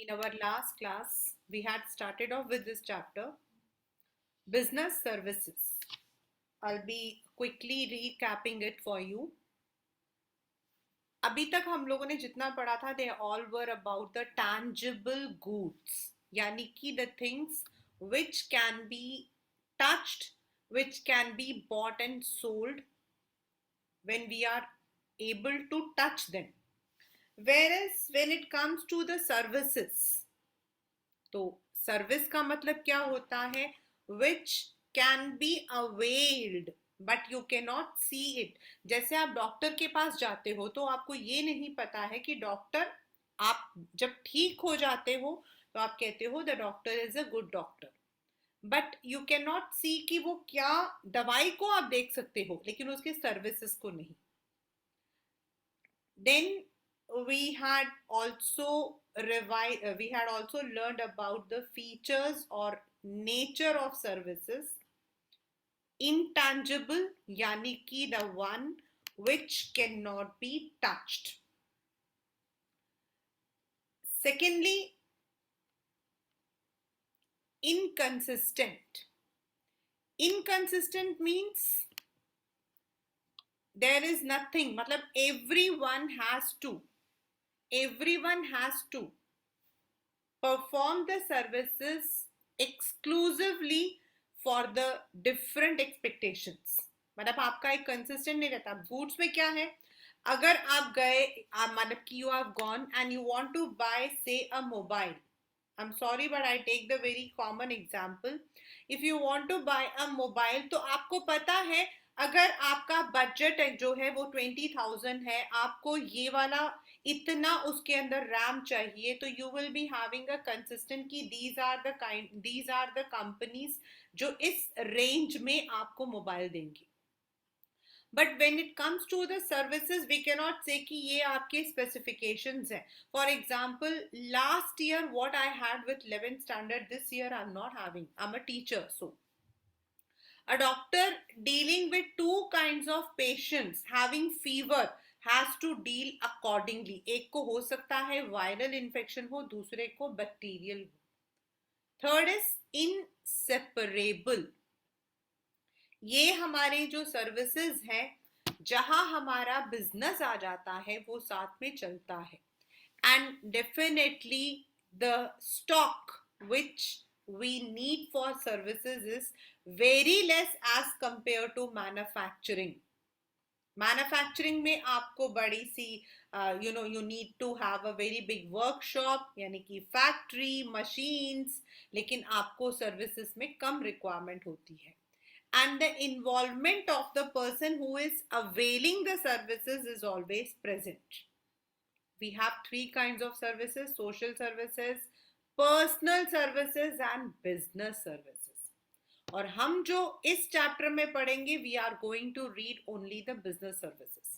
In our last class, we had started off with this chapter, business services. I'll be quickly recapping it for you. अभी तक हम लोगों ने जितना पढ़ा था, they all were about the tangible goods, यानी कि the things which can be touched, which can be bought and sold when we are able to touch them. Whereas when it comes to the services, तो service का मतलब क्या होता है? Which can be availed but you can not see it. जैसे आप doctor के पास जाते हो तो आपको ये नहीं पता है कि डॉक्टर, आप जब ठीक हो जाते हो तो आप कहते हो the doctor is a good doctor, but you can not see कि वो क्या, दवाई को आप देख सकते हो लेकिन उसके सर्विसेज को नहीं. Then we had also we had also learned about the features or nature of services. Intangible, yani ki the one which cannot be touched. Secondly, inconsistent. Inconsistent means there is nothing, matlab everyone has to perform the services exclusively for the different expectations. मतलब आपका एक consistent नहीं रहता. Goods में क्या है? अगर आप गए, मतलब कि you have gone and you want to buy say a mobile. I'm sorry but I take the very common example. If you want to buy a mobile, तो आपको पता है अगर आपका बजट जो है वो 20,000 है, आपको ये वाला इतना उसके अंदर रैम चाहिए, तो you will be having a consistent की दीज आर द कंपनीज जो इस रेंज में आपको मोबाइल देंगी. But when it comes to the services we can not say कि ये आपके स्पेसिफिकेशंस हैं. For example, last year what I had with 11th standard, this year I am not having. I am a teacher, so a doctor dealing with two kinds of patients having fever has to deal accordingly. एक को हो सकता है viral infection हो, दूसरे को bacterial हो. Third is inseparable. ये हमारे जो सर्विसेज हैं, जहां हमारा बिजनेस आ जाता है वो साथ में चलता है. And definitely the stock which we need for services is very less as compared to manufacturing. Manufacturing में आपको बड़ी सी you need to have a very big workshop, यानी कि फैक्ट्री मशीन्स, लेकिन आपको सर्विसेज में कम रिक्वायरमेंट होती है. And the involvement of the person who is availing the services is always present. We have three kinds of services: social services, personal services and business services. और हम जो इस chapter में पढ़ेंगे, we are going to read only the business services.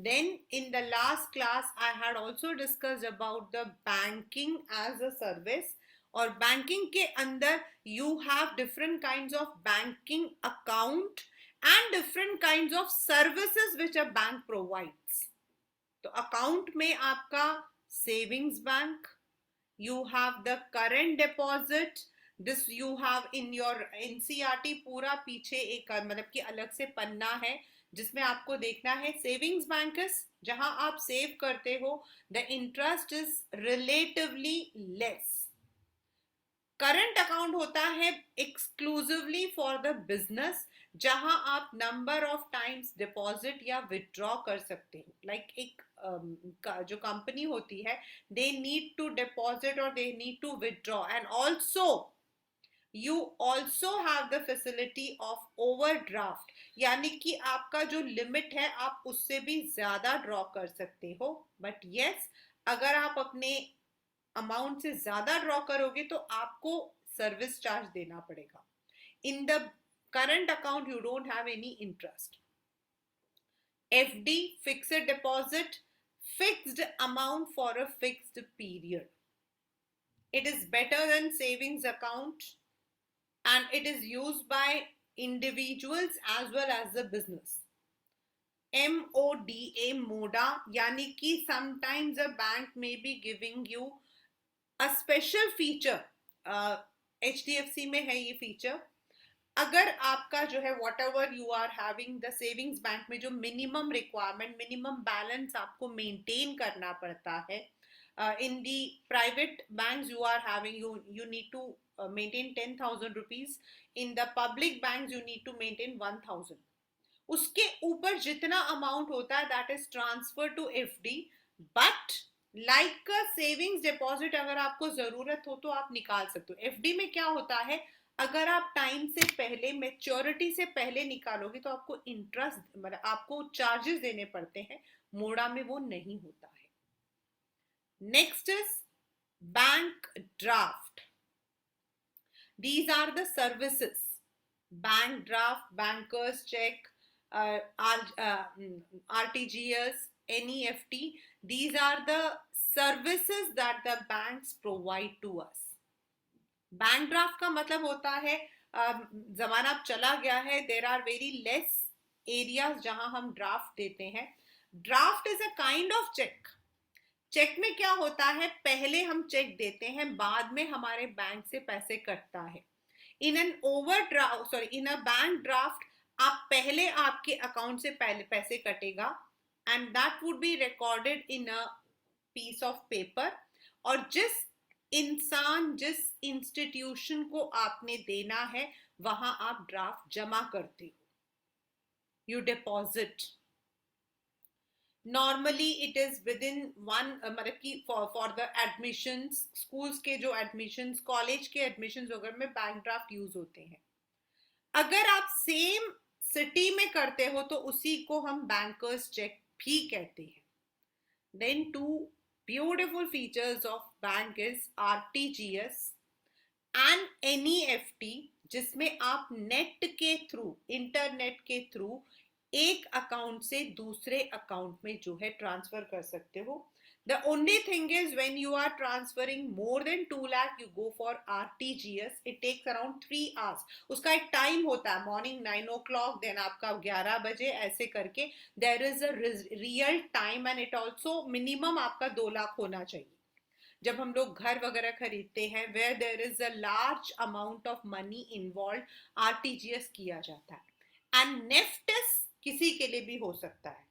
Then in the last class I had also discussed about the banking as a service. और banking के अंदर you have different kinds of banking account and different kinds of services which a bank provides. तो account में आपका savings bank, you have the current deposit, this you have in your NCERT. पूरा पीछे एक मतलब कि अलग से पन्ना है जिसमें आपको देखना है सेविंग्स बैंक जहां आप सेव करते हो, the interest is relatively less. Current account होता है एक्सक्लूसिवली फॉर द बिजनेस, जहां आप नंबर ऑफ टाइम्स डिपॉजिट या विथड्रॉ कर सकते हो. लाइक एक जो कंपनी होती है, दे नीड टू डिपॉजिट और they need to withdraw, and also you also have the facility of overdraft, यानी कि आपका जो लिमिट है आप उससे भी ज्यादा ड्रॉ कर सकते हो. बट यस, अगर आप अपने अमाउंट से ज्यादा ड्रॉ करोगे तो आपको सर्विस चार्ज देना पड़ेगा. In the current account you don't have any interest. FD, fixed deposit, fixed amount for a fixed period. It is better than savings account and it is used by individuals as well as the business. MODA, MODA, yani ki sometimes a bank may be giving you a special feature HDFC में है ये feature, अगर आपका जो है whatever you are having the savings bank में जो minimum requirement, minimum balance आपको मेंटेन करना पड़ता है, in the private banks you are having you need to maintain 10,000 rupees, in the public banks you need to maintain 1,000, उसके ऊपर जितना amount होता है that is transfer to FD, but like savings deposit अगर आपको जरूरत हो तो आप निकाल सकते हो। FD में क्या होता है, अगर आप टाइम से पहले, मेच्योरिटी से पहले निकालोगे तो आपको इंटरेस्ट, मतलब आपको चार्जेस देने पड़ते हैं, मोड़ा में वो नहीं होता है। Next is bank draft. These are the services: bank draft, banker's check, RTGS, NEFT. These are the services that the banks provide to us. Bank draft का मतलब होता है, जमाना अब चला गया है, there are very less areas जहां हम ड्राफ्ट देते हैं। Draft is a kind of cheque. Cheque में क्या होता है, पहले हम चेक देते हैं, बाद में हमारे बैंक से पैसे कटता है। In an overdraft, sorry, in a bank draft, आप पहले आपके अकाउंट से पहले पैसे कटेगा and that would be recorded in a piece of paper, और जिस इंसान, जिस इंस्टीट्यूशन को आपने देना है वहां आप ड्राफ्ट जमा करते हो, you deposit. Normally it is with in one, मतलब कि फॉर द एडमिशंस, स्कूल्स के जो एडमिशंस, कॉलेज के एडमिशंस वगैरह में बैंक ड्राफ्ट यूज होते हैं। अगर आप सेम सिटी में करते हो तो उसी को हम बैंकर्स चेक भी कहते हैं। Then two beautiful features of bank is RTGS and NEFT, जिसमें आप नेट के थ्रू, इंटरनेट के थ्रू एक अकाउंट से दूसरे अकाउंट में जो है ट्रांसफर कर सकते हो। The only thing is when you are transferring more than 2 lakh you go for RTGS, it takes around 3 hours. उसका एक टाइम होता है, मॉर्निंग 9 o'clock, देन आपका 11 बजे, ऐसे करके there is a real time, and it also minimum आपका 2 लाख होना चाहिए। जब हम लोग घर वगैरह खरीदते हैं, where there is a large amount of money involve, RTGS किया जाता है। एंड नेफ्ट किसी के लिए भी हो सकता है।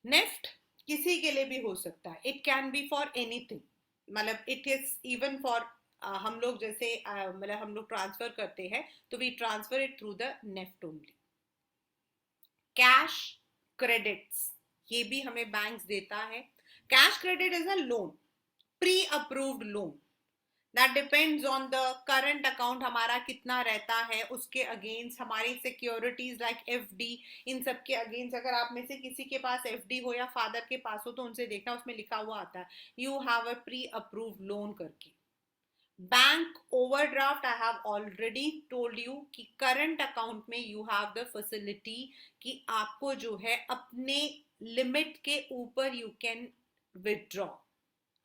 नेफ्ट किसी के लिए भी हो सकता है, it can be for anything, मतलब इट इज इवन फॉर, हम लोग जैसे मतलब हम लोग ट्रांसफर करते हैं तो we transfer it through the NEFT only. Cash credits, ये भी हमें बैंक्स देता है। Cash credit is a loan, pre approved loan, that depends on the current account हमारा कितना रहता है, उसके अगेंस्ट हमारी सिक्योरिटीज लाइक FD, इन सब के अगेंस्ट। अगर आप में से किसी के पास FD हो या फादर के पास हो तो उनसे देखना, उसमें लिखा हुआ आता है you have a pre approved loan करके। Bank overdraft, I have already told you कि करंट अकाउंट में यू हैव द फैसिलिटी कि आपको जो है अपने लिमिट के ऊपर यू कैन विदड्रॉ।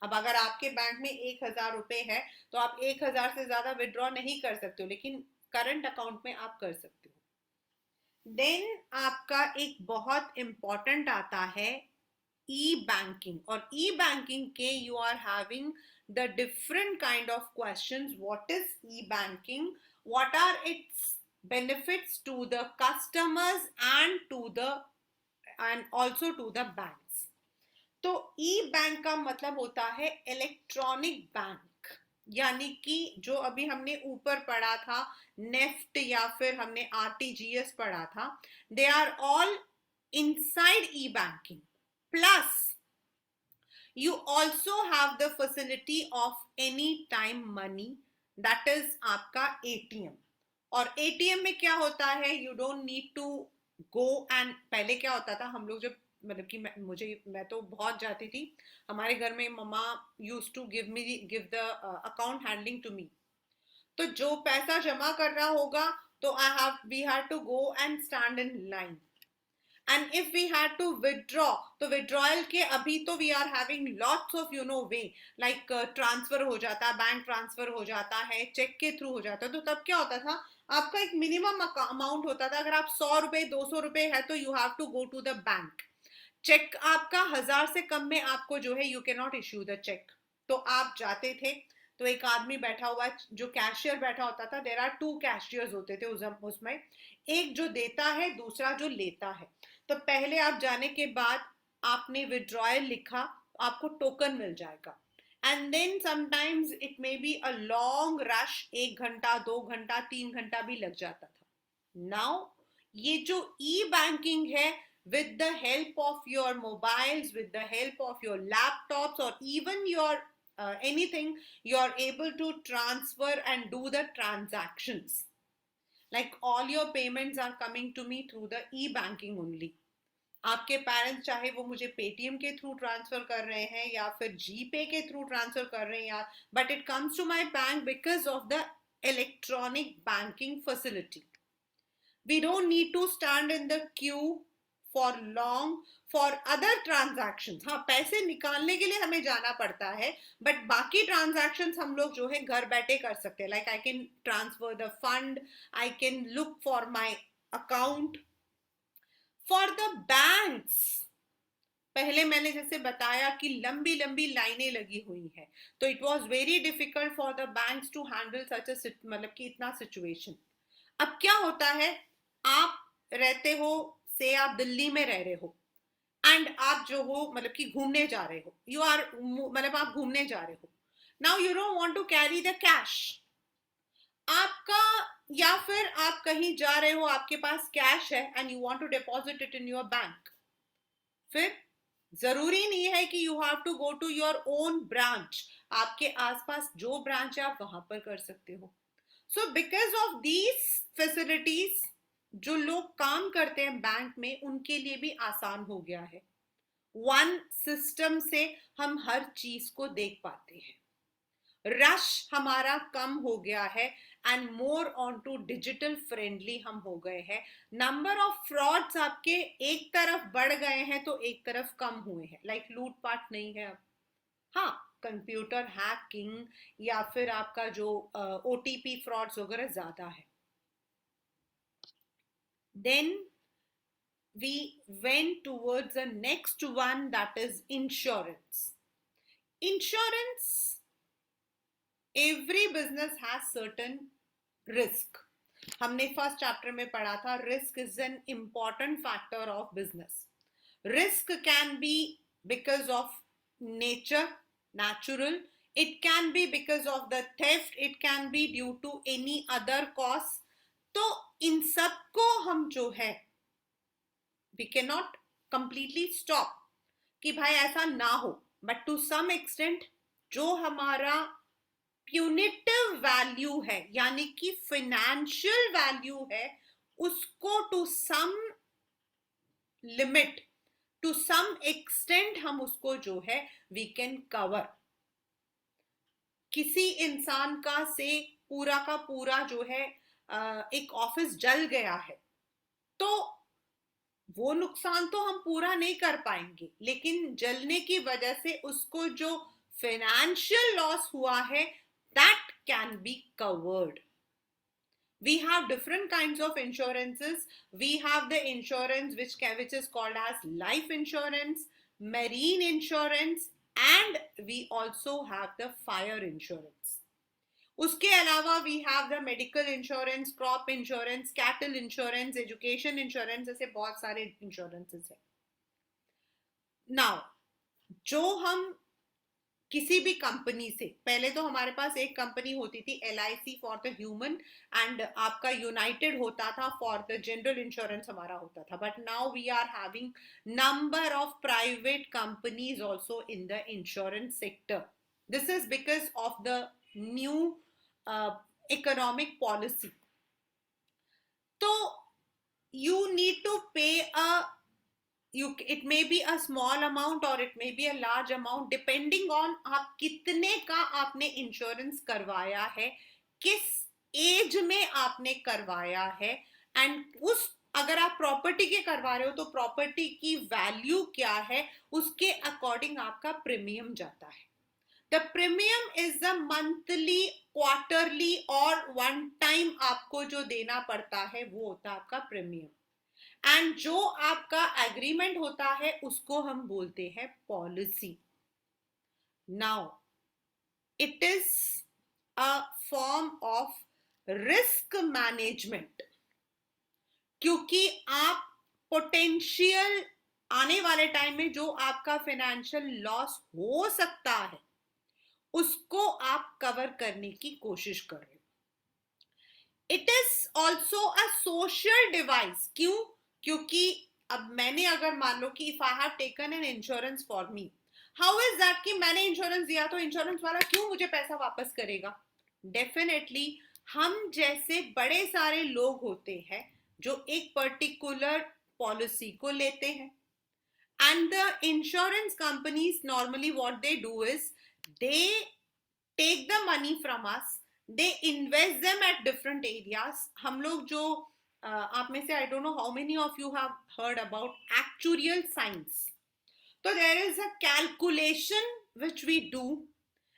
अब अगर आपके बैंक में 1,000 रुपए है तो आप 1,000 से ज्यादा विदड्रॉ नहीं कर सकते हो, लेकिन करंट अकाउंट में आप कर सकते हो। देन आपका एक बहुत इंपॉर्टेंट आता है ई बैंकिंग, और ई बैंकिंग के you are having the different kind of questions. What is e banking, what are its benefits to the customers and to the and also to the banks। तो ई bank का मतलब होता है electronic bank, यानी कि जो अभी हमने ऊपर पढ़ा था नेफ्ट या फिर हमने RTGS पढ़ा था, they are all inside e banking. Plus you also have the facility of any time money, that is आपका ATM। और ATM में क्या होता है, you don't need to go and, पहले क्या होता था, हम लोग जब, मतलब कि मैं तो बहुत जाती थी, हमारे घर में मम्मा use to give the account handling to me. तो जो पैसा जमा करना होगा तो we have to go and stand in line. And if we had to withdraw, तो विदड्रॉयल के अभी तो we are having lots of way, like transfer हो जाता है, बैंक ट्रांसफर हो जाता है, चेक के थ्रू हो जाता है। तो तब क्या होता था, आपका एक मिनिमम अमाउंट होता था, अगर आप 100 रुपए 200 रुपए है तो you have to go to the bank. Cheque आपका 1000 से कम में आपको जो है you can not issue the cheque. तो आप जाते थे, तो एक आदमी बैठा हुआ, जो कैशियर बैठा होता था, देयर आर 2 कैशियर्स होते थे उसमें, एक जो देता है, दूसरा जो लेता है। तो पहले आप जाने के बाद आपने विड्रॉयल लिखा, आपको टोकन मिल जाएगा, and then sometimes it may be a long rush, 1 घंटा 2 घंटा 3 घंटा भी लग जाता था। नाउ ये जो ई बैंकिंग है, with the help of your mobiles, with the help of your laptops, or even your anything, you're able to transfer and do the transactions. Like all your payments are coming to me through the e-banking only. आपके parents चाहे वो मुझे Paytm के through transfer कर रहे हैं या फिर जीपे के थ्रू ट्रांसफर कर रहे हैं यार, but it comes to my bank because of the electronic banking facility. We don't need to stand in the queue for long for other transactions. हाँ, पैसे निकालने के लिए हमें जाना पड़ता है, बट बाकी ट्रांजैक्शंस हम लोग जो है घर बैठे कर सकते हैं. Like I can transfer the fund, I can look for my account. For the banks, पहले मैंने जैसे बताया कि लंबी लंबी लाइनें लगी हुई हैं, तो it was very difficult for the banks to handle such a, मतलब कि इतना सिचुएशन. अब क्या होता है, आप रहते हो, से आप दिल्ली में रह रहे हो, एंड आप जो हो मतलब कि घूमने जा रहे हो, यू आर मतलब आप घूमने जा रहे हो. Now you don't want to carry the cash आपका, या फिर आप कहीं जा रहे हो, आपके पास कैश है and you want to deposit it in your bank. फिर जरूरी नहीं है कि you have to go to your own branch, आपके आसपास जो ब्रांच है आप वहां पर कर सकते हो. So because of these facilities, जो लोग काम करते हैं बैंक में उनके लिए भी आसान हो गया है. वन सिस्टम से हम हर चीज को देख पाते हैं. रश हमारा कम हो गया है and more on to digital friendly हम हो गए हैं. नंबर ऑफ फ्रॉड्स आपके एक तरफ बढ़ गए हैं तो एक तरफ कम हुए हैं. लाइक लूटपाट नहीं है अब. हाँ, कंप्यूटर हैकिंग या फिर आपका जो ओटीपी फ्रॉड्स वगैरह ज्यादा है. Then we went towards the next one, that is insurance. Insurance, every business has certain risk. हमने फर्स्ट चैप्टर में पढ़ा था, risk is an important factor of business. Risk can be because of nature, natural, it can be because of the theft, it can be due to any other cause. तो इन सब को हम जो है we cannot completely stop कि भाई ऐसा ना हो, but to some extent जो हमारा प्यूनिटिव वैल्यू है, यानी कि फाइनेंशियल वैल्यू है, उसको to some limit, to some extent हम उसको जो है वी कैन कवर. किसी इंसान का से पूरा का पूरा जो है एक ऑफिस जल गया है, तो वो नुकसान तो हम पूरा नहीं कर पाएंगे, लेकिन जलने की वजह से उसको जो फाइनेंशियल लॉस हुआ है, that can be covered. We have different kinds of insurances. We have the insurance which is called as life insurance, marine insurance, and we also have the fire insurance. उसके अलावा we have the medical insurance, crop insurance, cattle insurance, education insurance, ऐसे बहुत सारे insurances हैं. Now, जो हम किसी भी कंपनी से, पहले तो हमारे पास एक कंपनी होती थी LIC for the human, and आपका यूनाइटेड होता था फॉर द जनरल इंश्योरेंस हमारा होता था. But now we are having number of private companies also in the insurance sector. This is because of the new economic policy. तो you need to pay it may be a small amount or it may be a large amount depending on आप कितने का आपने insurance करवाया है, किस as में आपने करवाया है, एंड उस अगर आप प्रॉपर्टी के करवा रहे हो तो प्रॉपर्टी की वैल्यू क्या है, उसके अकॉर्डिंग आपका प्रीमियम जाता है. The premium is the monthly, quarterly और वन टाइम आपको जो देना पड़ता है वो होता है आपका प्रीमियम. एंड जो आपका एग्रीमेंट होता है उसको हम बोलते हैं policy. Now it is a form of risk management, क्योंकि आप पोटेंशियल आने वाले टाइम में जो आपका फाइनेंशियल लॉस हो सकता है उसको आप कवर करने की कोशिश कर रहे हो. It is also a social device. क्यों? क्योंकि अब मैंने अगर मान लो कि if I have taken an insurance for me, how is that कि मैंने इंश्योरेंस दिया तो इंश्योरेंस वाला क्यों मुझे पैसा वापस करेगा? डेफिनेटली हम जैसे बड़े सारे लोग होते हैं जो एक पर्टिकुलर पॉलिसी को लेते हैं. And the insurance companies normally what they do is they take the money from us, they invest them at different areas. हम लोग जो आप में से I don't know how many of you have heard about actuarial science. तो there is a calculation which we do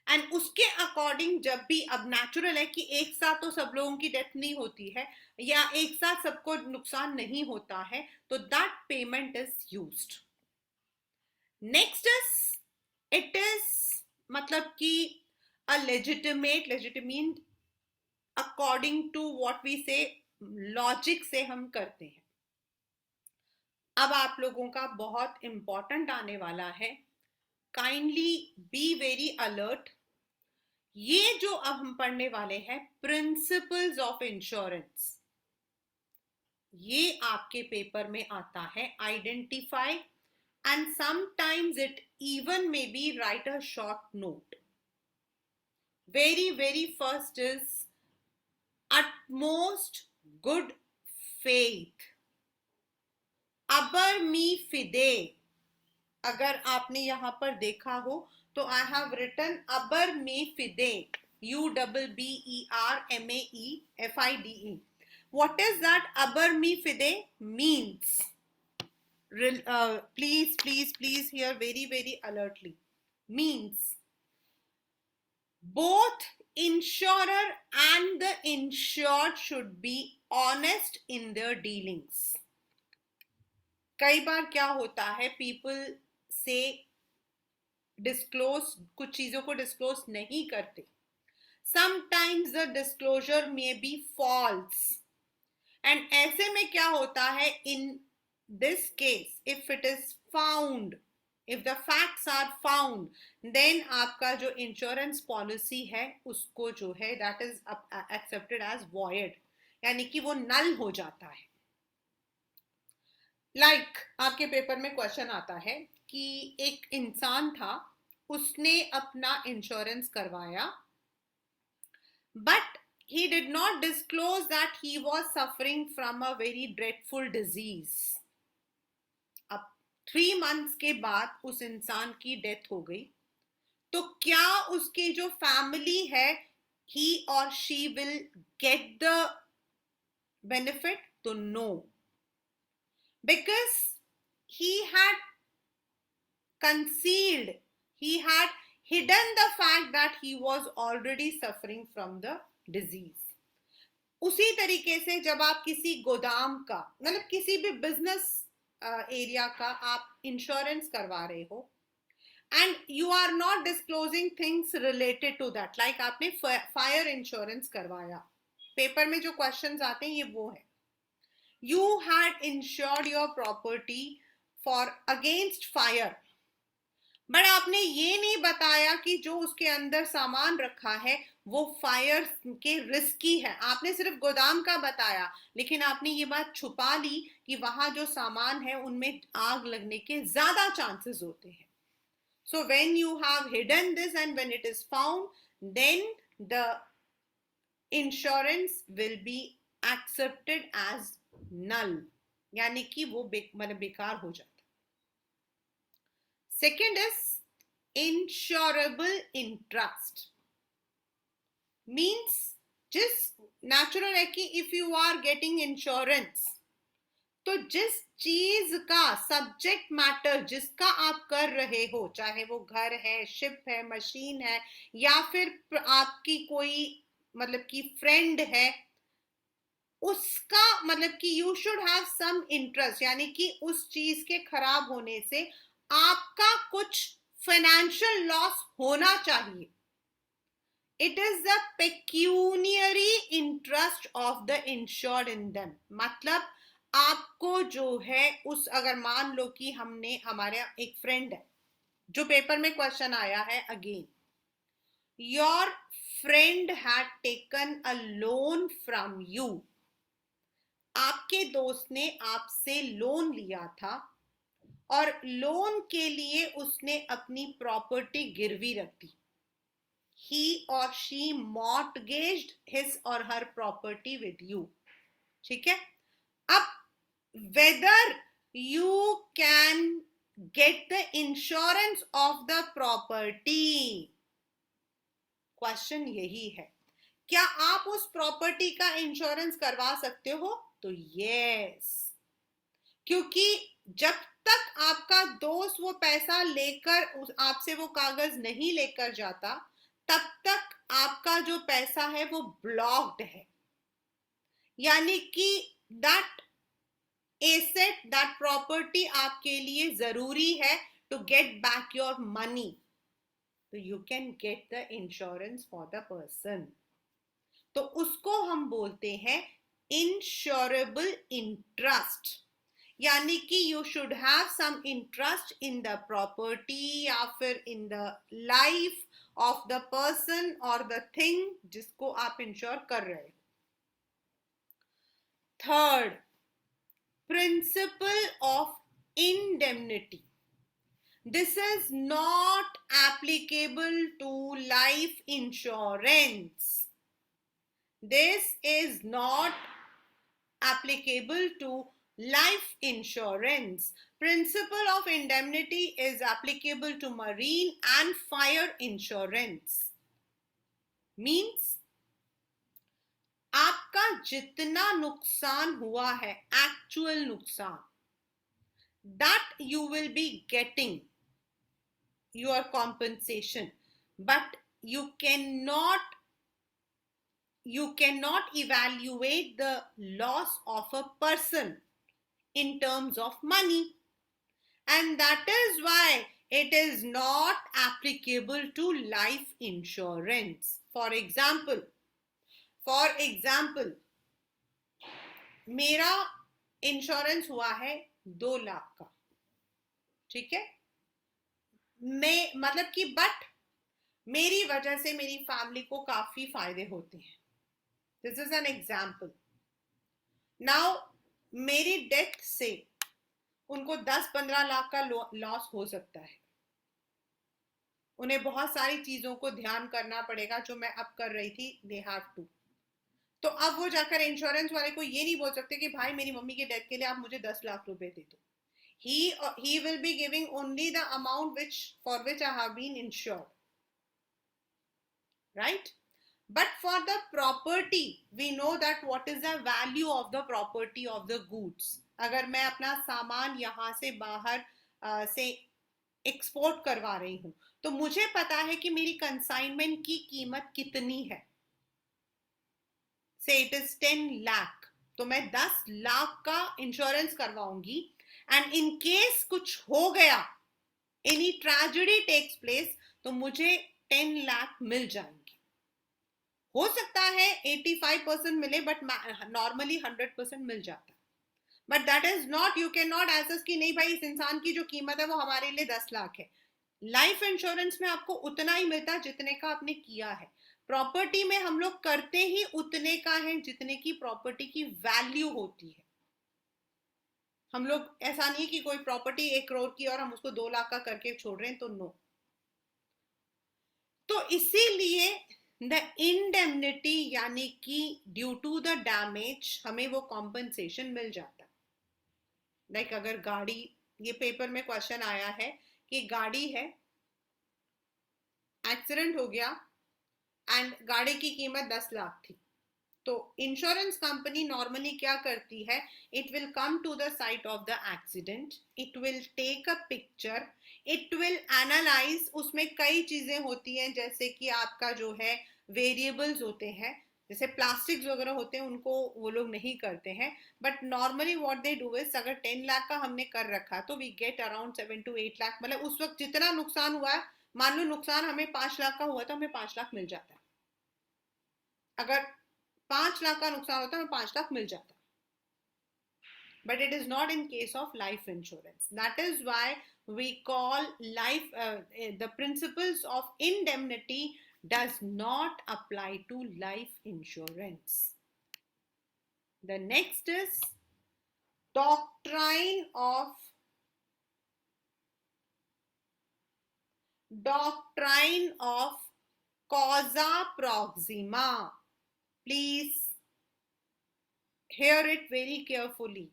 and उसके according जब भी, अब नेचुरल है कि एक साथ तो सब लोगों की डेथ नहीं होती है या एक साथ सबको नुकसान नहीं होता है, तो that payment is used. Next is it is मतलब कि a legitimate according to what we say, logic से हम करते हैं. अब आप लोगों का बहुत इंपॉर्टेंट आने वाला है, काइंडली बी वेरी अलर्ट. ये जो अब हम पढ़ने वाले हैं प्रिंसिपल्स ऑफ इंश्योरेंस, ये आपके पेपर में आता है. Identify and sometimes it even maybe write a short note. Very first is utmost good faith. अबर मी फिदे, अगर आपने यहां पर देखा हो तो आई हैव रिटन अबर मी फिदे, UBBERMAEFIDE. What is that अबर मी फिदे means? Please hear very alertly. Means both insurer and the insured should be honest in their dealings. कई बार क्या होता है, पीपल से डिस्क्लोज, कुछ चीजों को डिस्क्लोज नहीं करते. Sometimes the disclosure may be false, and ऐसे में क्या होता है, इन this case if it is found, if the facts are found, then आपका जो इंश्योरेंस पॉलिसी है उसको जो है that is accepted as void, यानी कि वो नल हो जाता है. like आपके पेपर में क्वेश्चन आता है कि एक इंसान था, उसने अपना इंश्योरेंस करवाया, but he did not disclose that he was suffering from a very dreadful disease. 3 months के बाद उस इंसान की डेथ हो गई, तो क्या उसके जो फैमिली है he or she will get the benefit? तो no, because he had concealed, he had hidden the fact that he was already suffering from the disease. उसी तरीके से जब आप किसी गोदाम का, मतलब किसी भी बिजनेस एरिया का आप इंश्योरेंस करवा रहे हो and you are not disclosing things related to that, like आपने फायर इंश्योरेंस करवाया, पेपर में जो क्वेश्चंस आते हैं ये वो है, you had insured your property for against fire, but आपने ये नहीं बताया कि जो उसके अंदर सामान रखा है वो फायर के रिस्की है. आपने सिर्फ गोदाम का बताया, लेकिन आपने ये बात छुपा ली कि वहां जो सामान है उनमें आग लगने के ज्यादा चांसेस होते हैं. So when you have hidden this and when it is found, then the insurance will be accepted as null, यानी कि वो मतलब बेकार हो जाता. Second is insurable interest. Means just natural है कि if you are getting insurance, तो जिस चीज का सब्जेक्ट मैटर जिसका आप कर रहे हो, चाहे वो घर है, शिप है, मशीन है, या फिर आपकी कोई मतलब कि फ्रेंड है, उसका मतलब कि you should have some interest, यानी कि उस चीज के खराब होने से आपका कुछ फाइनेंशियल लॉस होना चाहिए. It is the pecuniary interest of the insured in them. मतलब आपको जो है उस, अगर मान लो कि हमने, हमारे एक फ्रेंड है, जो पेपर में क्वेश्चन आया है again, your friend had taken a loan from you. आपके दोस्त ने आपसे लोन लिया था और लोन के लिए उसने अपनी प्रॉपर्टी गिरवी रख दी. He or she mortgaged his or her property with you. ठीक है. अब whether you can get the insurance of the property, question यही है, क्या आप उस प्रॉपर्टी का इंश्योरेंस करवा सकते हो? तो यस, क्योंकि जब तक आपका दोस्त वो पैसा लेकर आपसे वो कागज नहीं लेकर जाता, तब तक आपका जो पैसा है वो ब्लॉक्ड है. यानी कि दैट एसेट, दैट प्रॉपर्टी आपके लिए जरूरी है to get back your money. तो you can get the insurance for the person. तो उसको हम बोलते हैं इंश्योरेबल इंटरेस्ट. यानी कि you should have some interest in the property या फिर in the life of the person और द थिंग जिसको आप इंश्योर कर रहे हो. Third, principle of indemnity. This is not applicable to life insurance. This is not applicable to life insurance. Principle of indemnity is applicable to marine and fire insurance. Means आपका जितना नुकसान हुआ है, actual नुकसान, that you will be getting your compensation, but you cannot evaluate the loss of a person in terms of money, and that is why it is not applicable to life insurance. For example, मेरा insurance हुआ है 2 लाख का, ठीक है, मैं मतलब कि but मेरी वजह से मेरी फैमिली को काफी फायदे होते हैं. This is an example. Now मेरी डेथ से उनको 10-15 लाख का लॉस हो सकता है. उन्हें बहुत सारी चीजों को ध्यान करना पड़ेगा जो मैं अब कर रही थी. They have to. तो अब वो जाकर इंश्योरेंस वाले को ये नहीं बोल सकते कि भाई मेरी मम्मी के डेथ के लिए आप मुझे 10 लाख रुपए दे दो. he will be giving only the amount for which I have been insured, right? But for the property, we know that what is the value of the property of the goods. अगर मैं अपना सामान यहाँ से बाहर से export करवा रही हूँ, तो मुझे पता है कि मेरी कंसाइनमेंट की कीमत कितनी है. से इट इज 10 लाख, तो मैं 10 लाख का इंश्योरेंस करवाऊंगी. एंड इन केस कुछ हो गया, एनी ट्रेजेडी टेक्स प्लेस, तो मुझे 10 लाख मिल जाएंगे. हो सकता है 85% मिले, बट नॉर्मली 100% मिल जाता है. But that is not, you can not assess कि नहीं भाई इस इंसान की जो कीमत है वो हमारे लिए 10 लाख है. लाइफ इंश्योरेंस में आपको उतना ही मिलता है जितने का आपने किया है. प्रॉपर्टी में हम लोग करते ही उतने का है जितने की प्रॉपर्टी की वैल्यू होती है. हम लोग ऐसा नहीं कि कोई प्रॉपर्टी 1 करोड़ की और हम उसको 2 लाख का करके छोड़ रहे हैं, तो नो. तो इसीलिए द इंडेमनिटी यानी कि ड्यू टू द डैमेज हमें वो कॉम्पनसेशन मिल जाता है. लाइक अगर गाड़ी, ये पेपर में क्वेश्चन आया है कि गाड़ी है, एक्सीडेंट हो गया एंड गाड़ी की कीमत 10 लाख थी, तो इंश्योरेंस कंपनी नॉर्मली क्या करती है, it will come to the site of the accident, it will take a picture, it will analyse, उसमें कई चीजें होती हैं जैसे कि आपका जो है वेरिएबल्स होते हैं, जैसे प्लास्टिक्स वगैरह होते हैं उनको वो लोग नहीं करते हैं, but normally what they do is, अगर 10 लाख का हमने कर रखा तो we get around 7 to 8 lakh, मतलब उस वक्त जितना नुकसान हुआ है, मान लो नुकसान हमें 5 लाख का हुआ तो हमें 5 लाख मिल जाता है, अगर 5 लाख का नुकसान होता है हमें 5 लाख मिल जाता है, but it is not in case of life insurance. That is why we call life, the principles of indemnity does not apply to life insurance. The next is doctrine of causa proxima. Please hear it very carefully.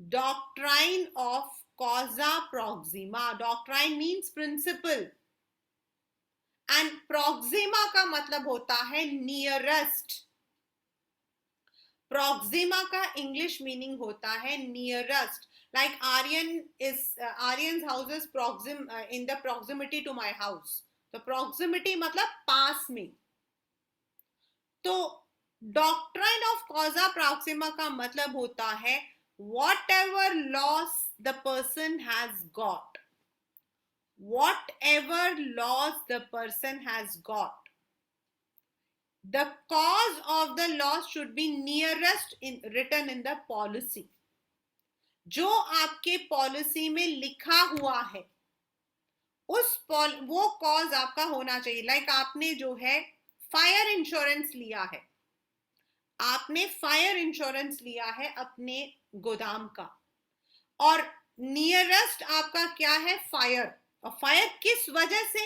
Doctrine of causa proxima. Doctrine means principle and proxima का मतलब होता है nearest. Proxima का English meaning होता है nearest. Like Aryan's house is in the proximity to my house. तो proximity मतलब पास में. तो doctrine of causa proxima का मतलब होता है whatever loss the person has got, whatever loss the person has got, the cause of the loss should be nearest written in the policy. जो आपके पॉलिसी में लिखा हुआ है वो कॉज आपका होना चाहिए. लाइक आपने जो है फायर इंश्योरेंस लिया है, आपने फायर इंश्योरेंस लिया है अपने गोदाम का, और नियरेस्ट आपका क्या है, फायर. और फायर किस वजह से,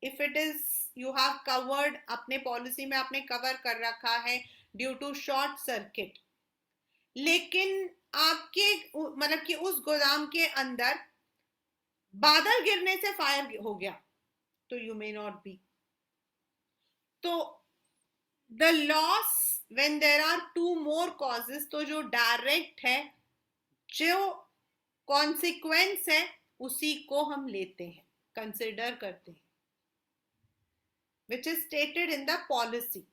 if it is you have covered, अपने पॉलिसी में आपने कवर कर रखा है ड्यू टू शॉर्ट सर्किट, लेकिन आपके मतलब कि उस गोदाम के अंदर बादल गिरने से फायर हो गया, तो यू मे नॉट बी. तो the loss when there are 2 more causes, तो जो डायरेक्ट है, जो कॉन्सिक्वेंस है, उसी को हम लेते हैं, कंसिडर करते हैं, which is stated in the policy.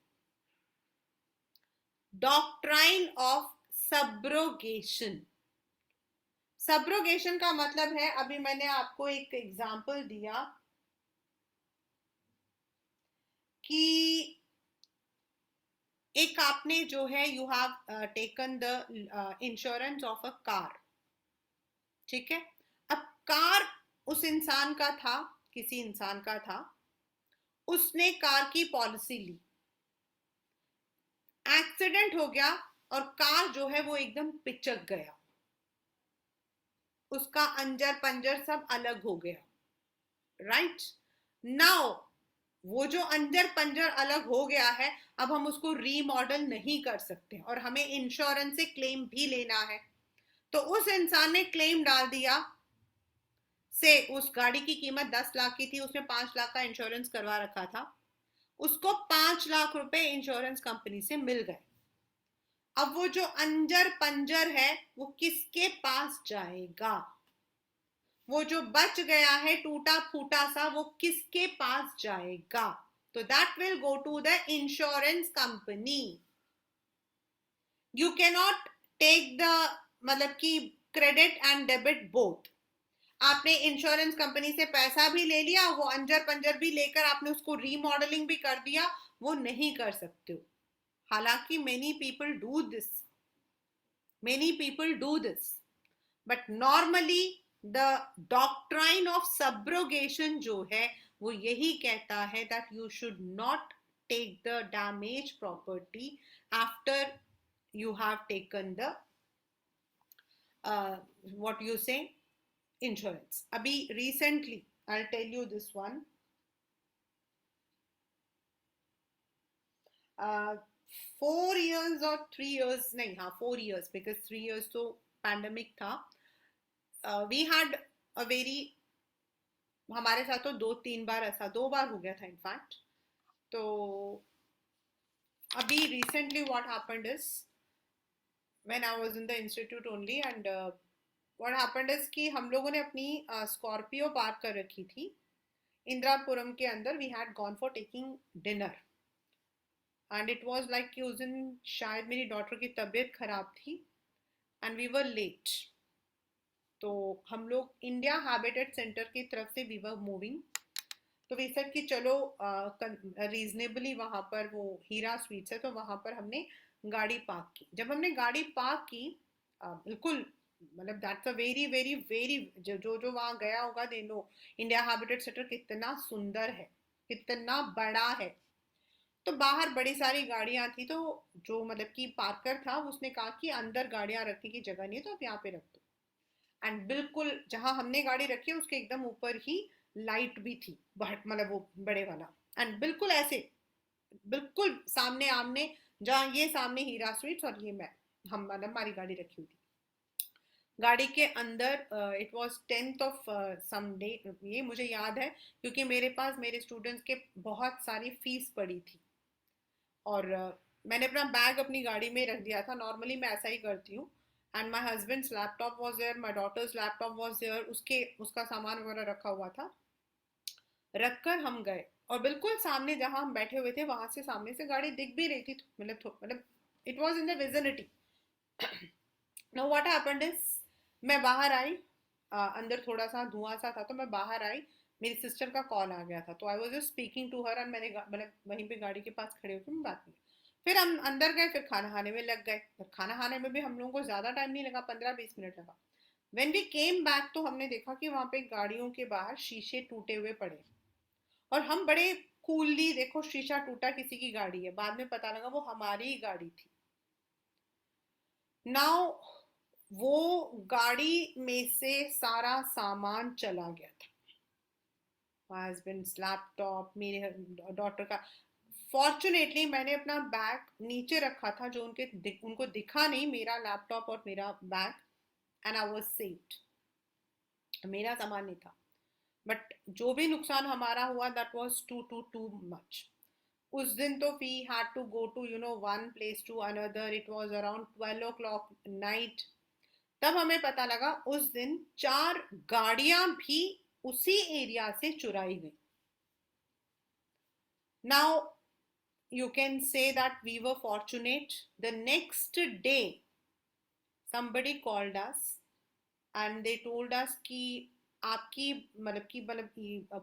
Doctrine of subrogation. Subrogation का मतलब है, अभी मैंने आपको एक एग्जांपल दिया कि एक आपने जो है you have taken the insurance of a car, ठीक है. अब कार उस इंसान का था, किसी इंसान का था, उसने कार की पॉलिसी ली, एक्सीडेंट हो गया और कार जो है वो एकदम पिचक गया, उसका अंजर पंजर सब अलग हो गया, राइट. नाउ वो जो अंजर पंजर अलग हो गया है, अब हम उसको रीमॉडल नहीं कर सकते और हमें इंश्योरेंस से क्लेम भी लेना है. तो उस इंसान ने क्लेम डाल दिया, से उस गाड़ी की कीमत 10 लाख की थी, उसने 5 लाख का इंश्योरेंस करवा रखा था, उसको 5 लाख रुपए इंश्योरेंस कंपनी से मिल गए. अब वो जो अंजर पंजर है वो किसके पास जाएगा, वो जो बच गया है टूटा फूटा सा, वो किसके पास जाएगा, तो that will go to the insurance company. You can not take the मतलब कि क्रेडिट एंड डेबिट बोथ. आपने इंश्योरेंस कंपनी से पैसा भी ले लिया, वो अंजर पंजर भी लेकर आपने उसको रीमॉडलिंग भी कर दिया, वो नहीं कर सकते हो. हालांकि many people do this, but normally the doctrine of subrogation जो है वो यही कहता है that you should not take the damaged property after you have taken the what you say insurance. अभी recently I'll tell you this one. 4 years or 3 years नहीं, हाँ 4 years, because 3 years तो पैंडमिक था. वी हैड अ वेरी, हमारे साथ तो 2-3 बार ऐसा, 2 बार हो गया था इनफैक्ट. तो अभी recently what happened is when I was in the institute only and what happened is कि हम लोगों ने अपनी स्कॉर्पियो पार्क कर रखी थी इंदिरापुरम के अंदर. We had gone for taking dinner and it was like कि उस दिन शायद मेरी डॉटर की तबीयत खराब थी एंड वी वर लेट. तो हम लोग इंडिया हैबिटेट सेंटर की तरफ से वी वर मूविंग. तो वी सेड कि चलो रीजनेबली वहाँ पर वो हीरा स्वीट्स है तो वहाँ पर हमने गाड़ी पार्क की. जब हमने गाड़ी पार्क की बिल्कुल मतलब that's a very very very जो जो जो वहाँ गया होगा they know India habitat centre कितना सुंदर है, कितना बड़ा है. तो बाहर बड़ी सारी गाड़ियां थी तो जो मतलब कि पार्कर था उसने कहा कि अंदर गाड़ियां रखने की जगह नहीं है तो आप यहाँ पे रख दो. एंड बिल्कुल जहां हमने गाड़ी रखी है उसके एकदम ऊपर ही लाइट भी थी मतलब वो बड़े वाला. एंड बिल्कुल ऐसे बिल्कुल सामने आमने जहाँ ये सामने हीरा स्वीट्स और ये मैं हम मतलब हमारी गाड़ी रखी हुई थी. गाड़ी के अंदर it was 10th of some day. ये मुझे याद है क्योंकि मेरे पास मेरे स्टूडेंट्स के बहुत सारी फीस पड़ी थी और मैंने अपना बैग अपनी गाड़ी में रख दिया था. नॉर्मली मैं ऐसा ही करती हूँ. And my husband's laptop was there, my daughter's laptop was there, उसके उसका सामान वगैरह रखा हुआ था. रखकर हम गए और बिल्कुल सामने जहां हम बैठे हुए थे वहां से सामने से गाड़ी दिख भी रही थी मतलब it was in the vicinity. No what happened is मैं बाहर आई. अंदर थोड़ा सा धुआं सा था तो मैं बाहर आई. मेरी सिस्टर का कॉल आ गया था तो I was just speaking to her and मैंने मतलब वहीं पे गाड़ी के पास खड़े होकर मैं बात की. फिर हम अंदर गए, फिर खाना खाने में लग गए. फिर खाना खाने में भी हम लोगों को ज़्यादा टाइम नहीं लगा, 15-20 मिनट लगा. वेन वी केम बैक तो हमने देखा कि वहाँ पे गाड़ियों के बाहर शीशे टूटे हुए पड़े. और हम बड़े कूलली देखो शीशा टूटा किसी की गाड़ी है, बाद में पता लगा वो हमारी ही गाड़ी थी. नाउ वो गाड़ी में से सारा सामान चला गया था. माय हस्बैंड्स लैपटॉप, मेरे डॉटर का. फॉर्चुनेटली मैंने अपना बैग नीचे रखा था जो उनको दिखा नहीं, मेरा लैपटॉप और मेरा bag. And I was saved. मेरा सामान नहीं था. बट जो भी नुकसान हमारा हुआ दैट वाज टू मच. उस दिन तो we had to go to one place to another. It was around 12 o'clock night. तब हमें पता लगा उस दिन 4 गाड़ियां भी उसी एरिया से चुराई गई. Now you can say that we were fortunate. The next day somebody called us and they told us कि आपकी मतलब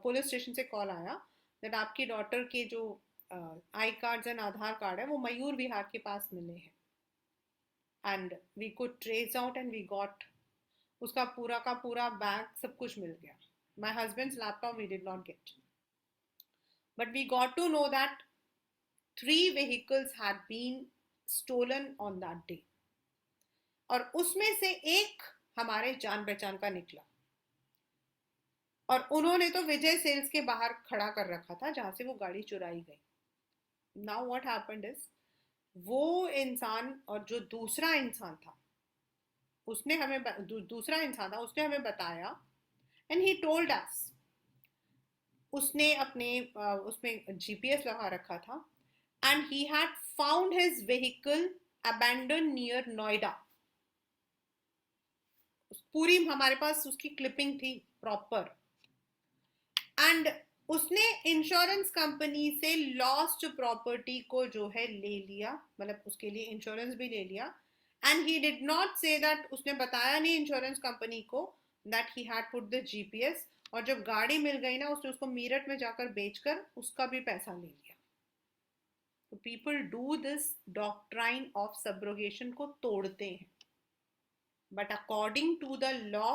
पुलिस स्टेशन से कॉल आया दैट आपकी डॉटर के जो I cards and Aadhaar card है वो मयूर विहार के पास मिले हैं. And we could trace out and we got उसका पूरा का पूरा बैग सब कुछ मिल गया. My husband's laptop we did not get but we got to know that 3 vehicles had been stolen on that day. और उसमें से एक हमारे जान पहचान का निकला और उन्होंने तो विजय सेल्स के बाहर खड़ा कर रखा था जहां से वो गाड़ी चुराई गई. नाउ व्हाट हैपेंड इज वो इंसान और जो दूसरा इंसान था उसने हमें दूसरा इंसान था उसने हमें बताया एंड ही टोल्ड अस. उसने अपने उसमें जीपीएस लगा रखा था and he had found his vehicle abandoned near Noida. पूरी हमारे पास उसकी क्लिपिंग थी प्रॉपर. एंड उसने इंश्योरेंस कंपनी से लॉस्ट प्रॉपर्टी को जो है ले लिया, मतलब उसके लिए इंश्योरेंस भी ले लिया. And he did not say that, उसने बताया नहीं इंश्योरेंस कंपनी को that he had put the GPS. और जब गाड़ी मिल गई ना उसने उसको मीरठ में जाकर बेचकर उसका भी पैसा ले लिया. तो people do this doctrine of subrogation को तोड़ते हैं. But according to the law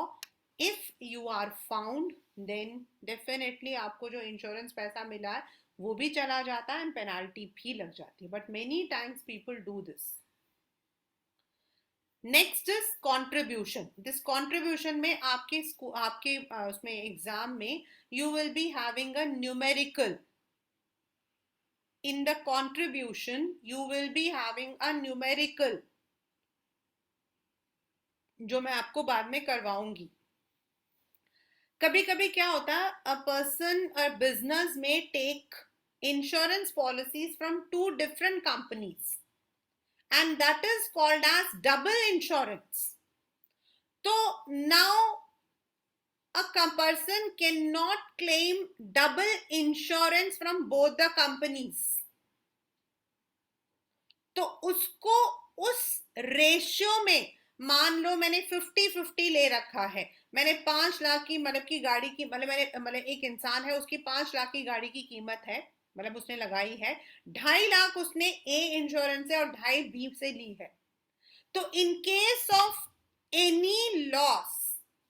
if you are found then definitely आपको जो इंश्योरेंस पैसा मिला है वो भी चला जाता है एंड पेनाल्टी भी लग जाती है. But many times people do this. Next is contribution. This contribution में आपके उसमें एग्जाम में you will be having a numerical. In the contribution you will be having a numerical जो मैं आपको बाद में करवाऊंगी. कभी कभी क्या होता है अ पर्सन अ बिजनेस में take insurance policies from two different companies, and that is called as double insurance. So now a person cannot claim double insurance from both the companies. तो उसको उस रेशियो में, मान लो मैंने 50-50 ले रखा है, मैंने 5 लाख की मतलब की गाड़ी की मतलब एक इंसान है, उसकी 5 लाख की गाड़ी की कीमत है, मतलब उसने लगाई है, 2.5 लाख उसने ए इंश्योरेंस से और 2.5 बी से ली है. तो in case of any loss,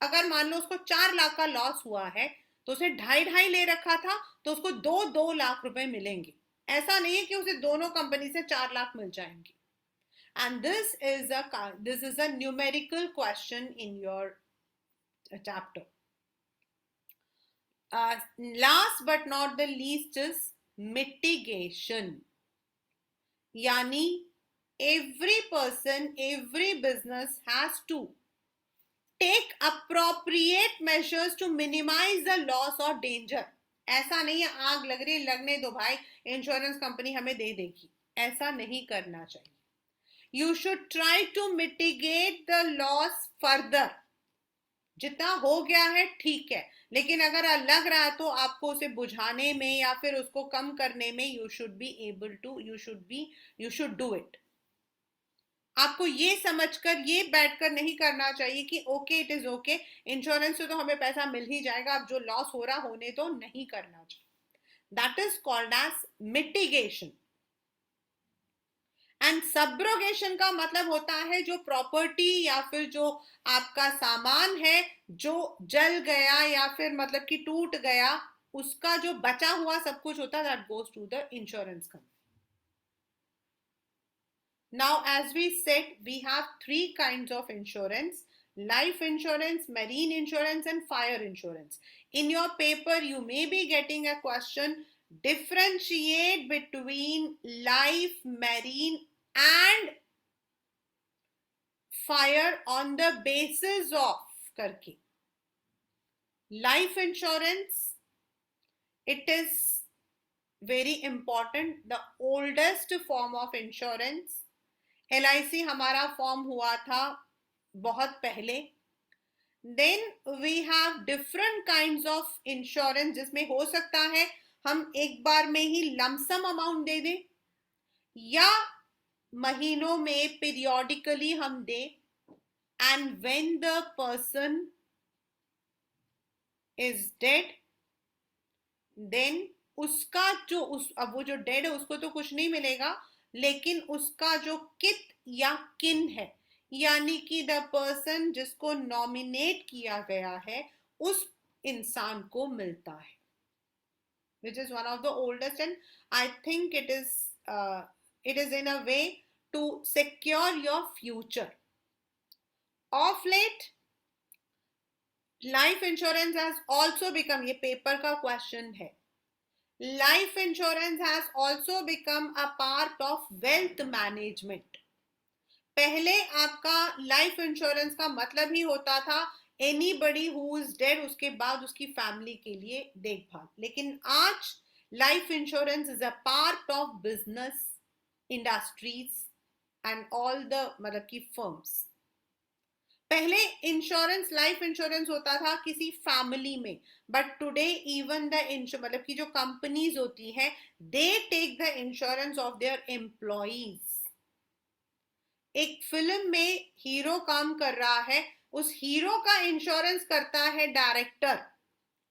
अगर मान लो उसको 4 लाख का लॉस हुआ है तो उसने 2.5 ले रखा था, तो उसको 2 लाख रुपए मिलेंगे. ऐसा नहीं है कि उसे दोनों कंपनी से 4 लाख मिल जाएंगे. And this is a numerical question in your chapter. Last but not the least is mitigation. Yani every person, every business has to take appropriate measures to minimize the loss or danger. ऐसा नहीं है आग लग रही है, लगने दो भाई, इंश्योरेंस कंपनी हमें दे देगी, ऐसा नहीं करना चाहिए. You should try to mitigate the loss further. जितना हो गया है ठीक है, लेकिन अगर लग रहा है तो आपको उसे बुझाने में या फिर उसको कम करने में you should do it. आपको ये समझकर, ये बैठकर नहीं करना चाहिए कि okay it is okay, insurance से तो हमें पैसा मिल ही जाएगा, अब जो लॉस हो रहा होने तो नहीं करना चाहिए. That is called as mitigation. And subrogation का मतलब होता है जो प्रॉपर्टी या फिर जो आपका सामान है जो जल गया या फिर मतलब कि टूट गया, उसका जो बचा हुआ सब कुछ होता है, that goes to the insurance company. Now, as we said, we have 3 kinds of insurance: life insurance, marine insurance, and fire insurance. In your paper, you may be getting a question: differentiate between life, marine, and fire on the basis of करके. Life insurance, it is very important, the oldest form of insurance. LIC हमारा form हुआ था बहुत पहले. Then we have different kinds of insurance, जिसमें हो सकता है हम एक बार में ही लमसम अमाउंट दे दें या महीनों में पीरियोडिकली हम दें. And when the person is dead, then उसका जो अब वो जो डेड है उसको तो कुछ नहीं मिलेगा, लेकिन उसका जो कित या किन है, यानी कि द पर्सन जिसको नॉमिनेट किया गया है उस इंसान को मिलता है. Which is one of the oldest, and I think it is in a way to secure your future. Of late life insurance has also become, ये पेपर का क्वेश्चन है, life insurance has also become a part of wealth management. पहले आपका life insurance का मतलब ही होता था anybody who is dead, उसके बाद उसकी फैमिली के लिए देखभाल. लेकिन आज life insurance is a part of business, industries and all the मतलब की फर्म्स. पहले इंश्योरेंस, लाइफ इंश्योरेंस होता था किसी फैमिली में, बट टुडे इवन द मतलब की जो कंपनीज होती हैं, they take the insurance of their employees. एक फिल्म में हीरो काम कर रहा है, उस हीरो का इंश्योरेंस करता है डायरेक्टर.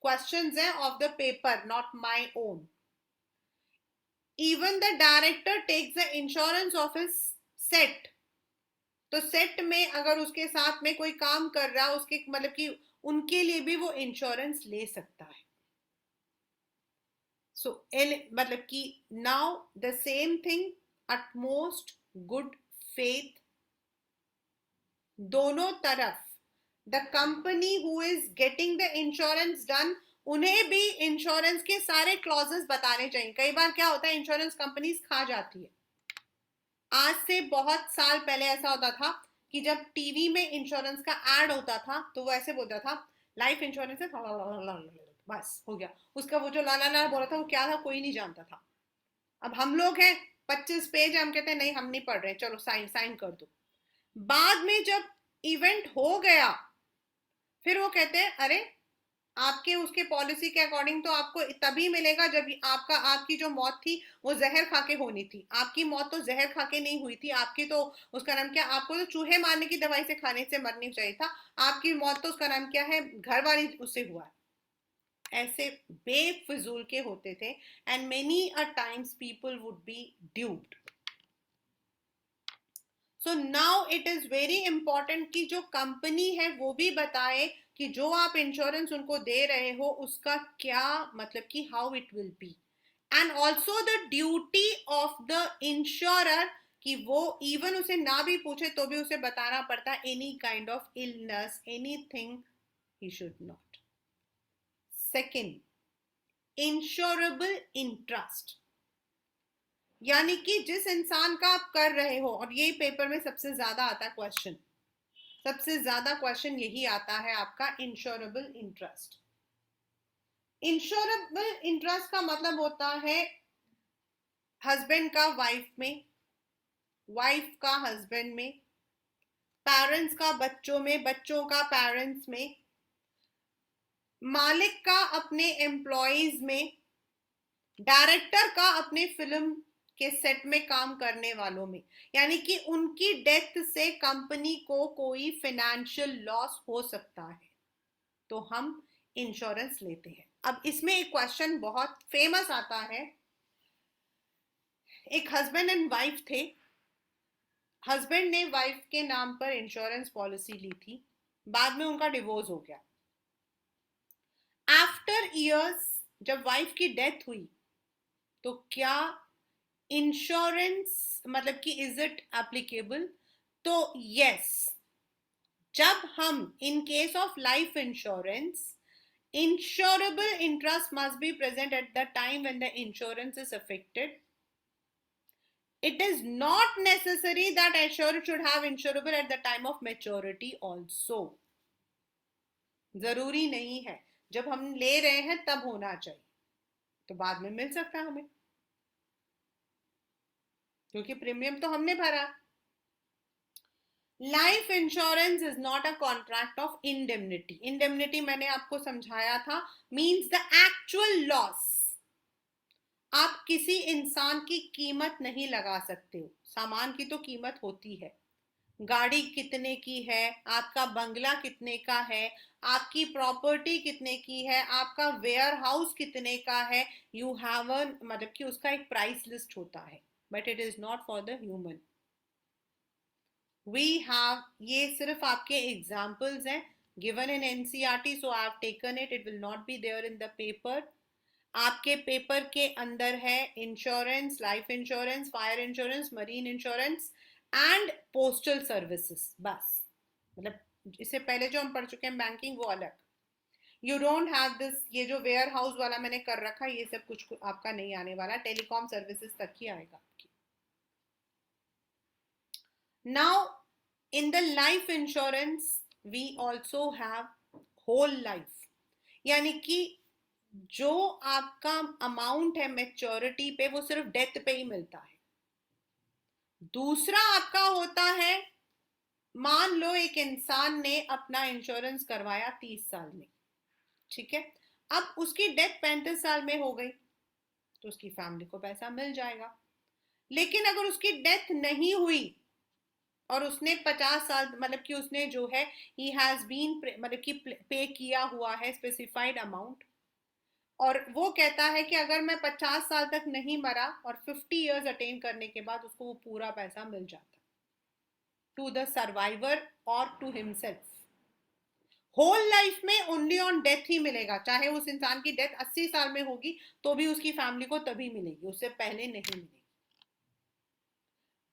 क्वेश्चंस है of the paper, not my own. Even the director takes the insurance of his set. तो सेट में अगर उसके साथ में कोई काम कर रहा है, उसके मतलब कि उनके लिए भी वो इंश्योरेंस ले सकता है. सो मतलब कि now the same thing, utmost good faith, दोनों तरफ the company who is getting the insurance done, उन्हें भी इंश्योरेंस के सारे क्लॉजेस बताने चाहिए. कई बार क्या होता है, इंश्योरेंस कंपनीज खा जाती है. आज से बहुत साल पहले ऐसा होता था कि जब टीवी में इंश्योरेंस का एड होता था तो वो ऐसे बोलता था लाइफ इंश्योरेंस है, बस हो गया। उसका वो जो लाला लाला बोला था वो क्या था, कोई नहीं जानता था। अब हम लोग हैं, 25 पेज, हम कहते हैं नहीं हम नहीं पढ़ रहे, चलो साइन साइन कर दो। बाद में जब इवेंट हो गया, फिर वो कहते हैं अरे आपके उसके पॉलिसी के अकॉर्डिंग तो आपको तभी मिलेगा जब आपकी जो मौत थी वो जहर खा के होनी थी। आपकी मौत तो जहर खा के नहीं हुई थी, आपकी तो उसका नाम क्या, आपको तो चूहे मारने की दवाई से खाने से मरनी चाहिए था। आपकी मौत तो उसका नाम क्या है, घर वाली उससे हुआ है। ऐसे बेफिजूल के होते थे, and many a times people would be ड्यूप्ड। So now it is very important कि जो कंपनी है वो भी बताए कि जो आप इंश्योरेंस उनको दे रहे हो उसका क्या मतलब कि how it will be, and also the duty of the insurer कि वो इवन उसे ना भी पूछे तो भी उसे बताना पड़ता any kind of illness, anything he should not. Second, insurable interest, यानी कि जिस इंसान का आप कर रहे हो, और यही पेपर में सबसे ज्यादा आता है क्वेश्चन, सबसे ज्यादा क्वेश्चन यही आता है आपका, इंश्योरेबल इंटरेस्ट। इंश्योरेबल इंटरेस्ट का मतलब होता है हस्बैंड का वाइफ में, वाइफ का हस्बैंड में, पेरेंट्स का बच्चों में, बच्चों का पेरेंट्स में, मालिक का अपने एम्प्लॉइज में, डायरेक्टर का अपने फिल्म के सेट में काम करने वालों में। यानी कि उनकी डेथ से कंपनी को कोई फाइनेंशियल लॉस हो सकता है तो हम इंश्योरेंस लेते हैं। अब इसमें एक क्वेश्चन बहुत फेमस आता है, एक हस्बैंड एंड वाइफ थे, हस्बैंड ने वाइफ के नाम पर इंश्योरेंस पॉलिसी ली थी, बाद में उनका डिवोर्स हो गया। आफ्टर ईयर्स जब वाइफ की डेथ हुई तो क्या इंश्योरेंस मतलब कि इज इट एप्लीकेबल? तो यस, जब हम इन case of life insurance, insurable interest must be present at the time when the insurance is affected. It is not necessary that insurer should have insurable at the time of maturity also. जरूरी नहीं है जब हम ले रहे हैं तब होना चाहिए, तो बाद में मिल सकता है हमें क्योंकि प्रीमियम तो हमने भरा। Life insurance is not a contract of indemnity. Indemnity मैंने आपको समझाया था, मीन्स द एक्चुअल लॉस। आप किसी इंसान की कीमत नहीं लगा सकते हो, सामान की तो कीमत होती है, गाड़ी कितने की है, आपका बंगला कितने का है, आपकी प्रॉपर्टी कितने की है, आपका वेयर हाउस कितने का है, यू हैव अ मतलब कि उसका एक प्राइस लिस्ट होता है, but it is not for the human. We have, ये सिर्फ आपके एग्जाम्पल्स हैं given in NCERT, so I have taken it, it will not be there in the paper. आपके पेपर के अंदर है insurance, life insurance, fire insurance, marine insurance and postal services, बस। मतलब इससे पहले जो हम पढ़ चुके हैं बैंकिंग वो अलग, यू डोंट हैव दिस, ये जो वेयर हाउस वाला मैंने कर रखा है ये सब कुछ आपका नहीं आने वाला, टेलीकॉम सर्विसेज तक ही आएगा आपकी। Now in the life insurance we also have whole life, यानी कि जो आपका अमाउंट है मेच्योरिटी पे वो सिर्फ डेथ पे ही मिलता है। दूसरा आपका होता है, मान लो एक इंसान ने अपना इंश्योरेंस करवाया 30 साल में, ठीक है, अब उसकी डेथ 35 साल में हो गई तो उसकी फैमिली को पैसा मिल जाएगा। लेकिन अगर उसकी डेथ नहीं हुई और उसने 50 साल मतलब कि उसने जो है ही हैज बीन मतलब कि पे किया हुआ है स्पेसिफाइड अमाउंट, और वो कहता है कि अगर मैं 50 साल तक नहीं मरा और 50 ईयर्स अटेन करने के बाद उसको वो पूरा पैसा मिल जाता, टू द सर्वाइवर और टू हिमसेल्फ। होल लाइफ में ओनली ऑन डेथ ही मिलेगा, चाहे उस इंसान की डेथ 80 साल में होगी तो भी उसकी फैमिली को तभी मिलेगी, उससे पहले नहीं मिलेगी।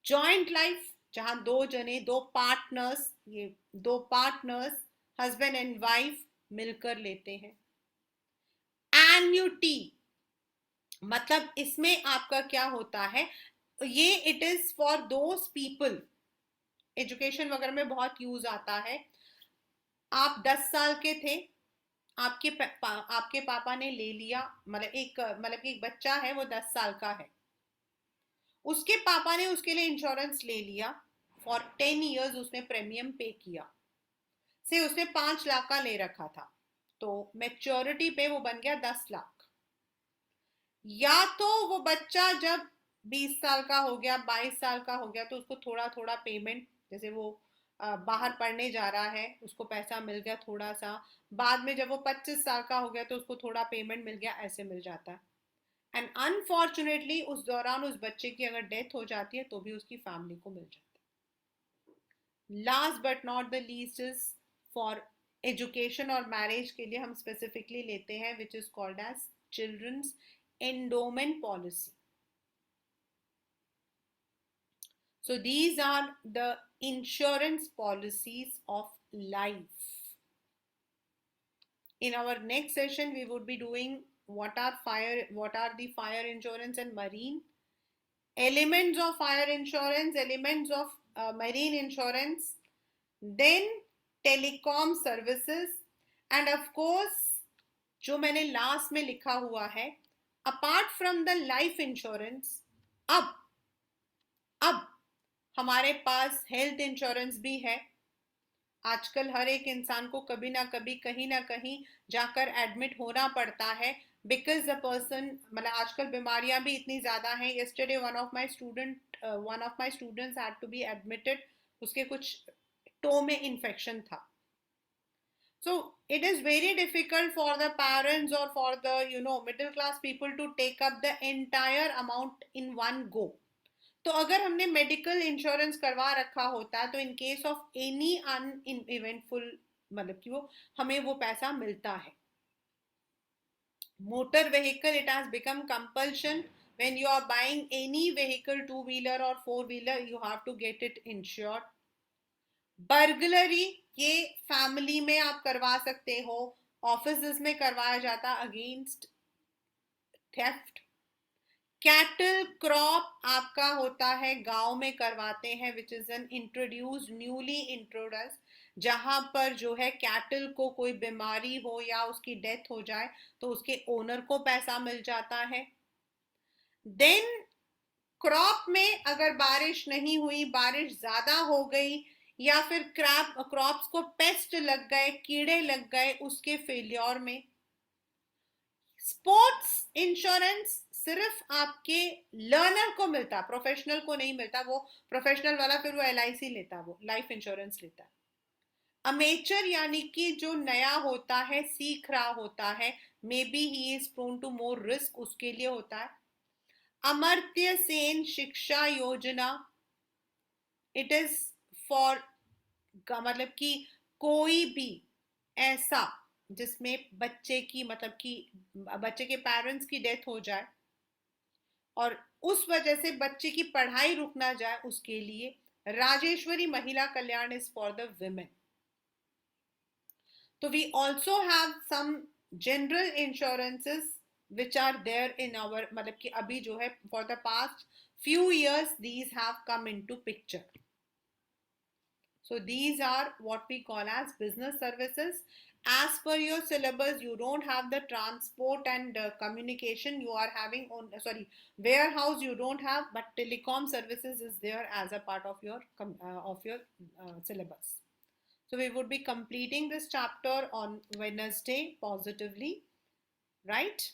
जॉइंट लाइफ, जहां दो जने, दो पार्टनर्स, ये दो पार्टनर्स हस्बैंड एंड वाइफ मिलकर लेते हैं। एन्युटी, मतलब इसमें आपका क्या होता है, ये it is for those people, education वगैरह में बहुत यूज आता है। आप 10 साल के थे, आपके पापा ने ले लिया, मतलब एक बच्चा है वो 10 साल का है, उसके पापा ने उसके लिए इंश्योरेंस ले लिया, फॉर 10 years उसने प्रीमियम पे किया, से उसने 5 लाख का ले रखा था, तो मैच्योरिटी पे वो बन गया 10 लाख। या तो वो बच्चा जब 20 साल का हो गया, 22 साल का हो गया, तो उसको थोड़ा थोड़ा पेमेंट, जैसे वो बाहर पढ़ने जा रहा है उसको पैसा मिल गया थोड़ा सा, बाद में जब वो 25 साल का हो गया तो उसको थोड़ा पेमेंट मिल गया, ऐसे मिल जाता है। एंड अनफॉर्चुनेटली उस दौरान उस बच्चे की अगर डेथ हो जाती है तो भी उसकी फैमिली को मिल जाता है। Last but not the least is for education और मैरिज के लिए हम स्पेसिफिकली लेते हैं which is called as children's endowment policy. So these are the insurance policies of life. In our next session, we would be doing what are the fire insurance and marine elements of fire insurance, elements of marine insurance, then telecom services, and of course जो मैंने last में लिखा हुआ है, apart from the life insurance, अब हमारे पास health insurance भी है। आजकल हर एक इंसान को कभी ना कभी कहीं ना कहीं जाकर एडमिट होना पड़ता है, बिकॉज द पर्सन, मतलब आजकल बीमारियां भी इतनी ज्यादा हैं। Yesterday one of my students had to be admitted, उसके कुछ टो में इन्फेक्शन था। So it is very difficult for the parents or for the middle class people to take up the entire amount in one go. तो अगर हमने medical insurance करवा रखा होता तो in case of any uneventful, मतलब कि वो हमें वो पैसा मिलता है। Motor vehicle, it has become compulsion, when you are buying any vehicle, 2 wheeler और 4 wheeler, you have to get it insured. Burglary, ये फैमिली में आप करवा सकते हो, ऑफिस में करवाया जाता अगेंस्ट थेफ्ट। कैटल क्रॉप आपका होता है गांव में करवाते हैं, which is an introduce, newly introduce, जहां पर जो है कैटल को कोई बीमारी हो या उसकी डेथ हो जाए तो उसके ओनर को पैसा मिल जाता है। देन क्रॉप में अगर बारिश नहीं हुई, बारिश ज्यादा हो गई, या फिर क्रॉप्स को पेस्ट लग गए, कीड़े लग गए उसके फेल्योर में। स्पोर्ट्स इंश्योरेंस सिर्फ आपके लर्नर को मिलता, प्रोफेशनल को नहीं मिलता, वो प्रोफेशनल वाला फिर वो LIC लेता, वो लाइफ इंश्योरेंस लेता है। अमेचर यानी कि जो नया होता है, सीख रहा होता है, may be he is prone to more risk, उसके लिए होता है। अमर्त्य सेन शिक्षा योजना, इट इज फॉर, मतलब कि कोई भी ऐसा जिसमें बच्चे की, मतलब कि बच्चे के पेरेंट्स की डेथ हो जाए और उस वजह से बच्चे की पढ़ाई रुक ना जाए, उसके लिए। Rajeshwari Mahila Kalyan is for the women. तो we also have some general insurances which are there in our, मतलब कि अभी जो है for the past few years these have come into picture. So these are what we call as business services. As per your syllabus, you don't have the transport and communication. You are having warehouse. You don't have, but telecom services is there as a part of your syllabus. So we would be completing this chapter on Wednesday positively, right?